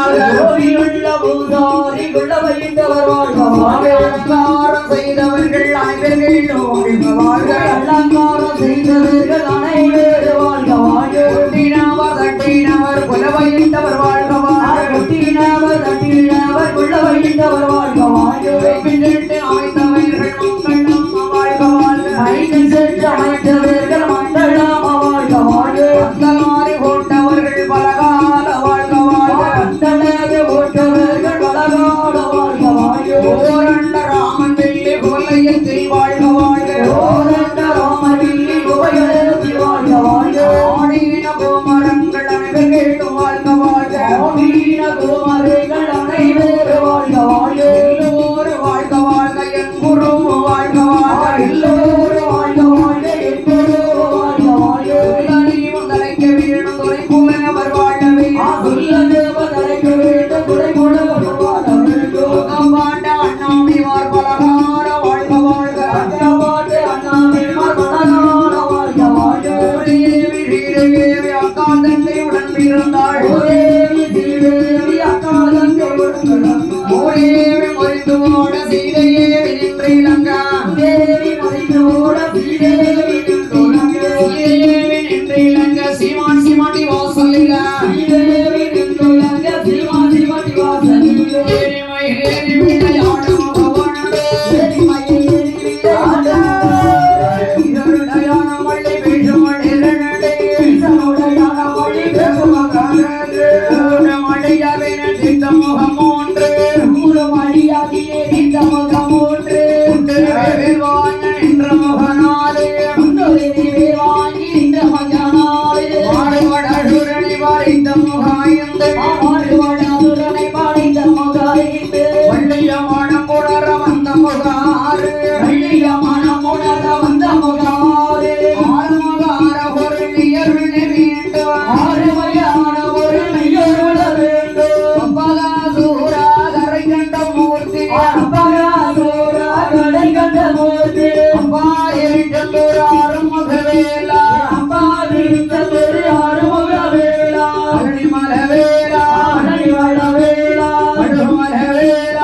கோவிலுள்ள பூசாரி உள்ள வைத்தவர் வாழ்க அலங்காரம் செய்தவர்கள் அனைவர்கள் வாழ்க அலங்காரம் செய்தவர்கள் அனைவரும் வாழ்க வாழ்க தட்டினவர் குல வைத்தவர் வாழ்க கொட்டினவர் தட்டினவர் உள்ள வைத்தவர் வாழ்க அமைத்தவர்கள் மங்களம் வாழ்க அமைத்தவர்கள் மங்களம் வாழ்க அந்தலாரி போட்டவர்கள் பலகால வாழ்க அந்தலாரி போட்டவர்கள் பலகால வாழ்க ஓரண்ட ராமன் வெள்ளி கோலையத்தில் வாழ்க ஓரண்ட ராமன் வெள்ளி கோலையத்தில் வாழ்க ஆடீன கோமரங்கள் அனைவர்களும் வாழ்க ஆடீன கோமரங்கள் அனைவரும் வாழ்க எல்லோரும் வாழ்க என் குரு வாழ்க எல்லோரும் வாழ்க என் குரு வாழ்க தலைக்க வீணும் துறை புலனவர் வாழவே தலைக்க வேண்டும் துறை புலவர் பாண்ட அண்ணாமிவார் பலகார வாழ்க அண்ணாமிவார் பலகார வாழ்க தேவி அக்கா தந்தை உடன் பிறந்தாள் தேவி அக்கா தந்தை உடன் தேவி மறித்து ஓட சீதையேவி நின்று இலங்கா தேவி மறித்து ஓட சீதேவி நின்று இலங்கா சீமான் சீமாட்டி வாசலில சீதேவி நின்று இலங்கா சீமான் சீமாட்டி வாசலில ஏரிமை ஏறி விளையாடும் பவனே ஏரிமை ஏறி விளையாடும் இதனுடையான மல்லி பேசும் மணிரனடே இதனுடையான மொழி பேசும் மழையாவின திட்ட முகம் ஒன்று மழியாகியே இந்த முகம் ஒன்று வாங்க என்ற முகனாலே வாங்கி இந்த மகனாலே மாறுவடசுரனை வரைந்த முகாய்ந்து மாறுவடசுரனை பாடிந்த முகாய்ந்து வள்ளிய மனம் உணர வந்த முகாறு வள்ளிய மனம் உணர வந்த முகாறு ஆறுமுகார ஒரு நியருள் வேண்டும் ஆறுமையான ஒரு மெய்யொருள வேண்டும் அப்பகாசூரா கரை கண்ட மூர்த்தி அப்பகாசூரா கடை கண்ட மூர்த்தி அப்பா இருட்டந்தூர் ஆறுமுகவேலா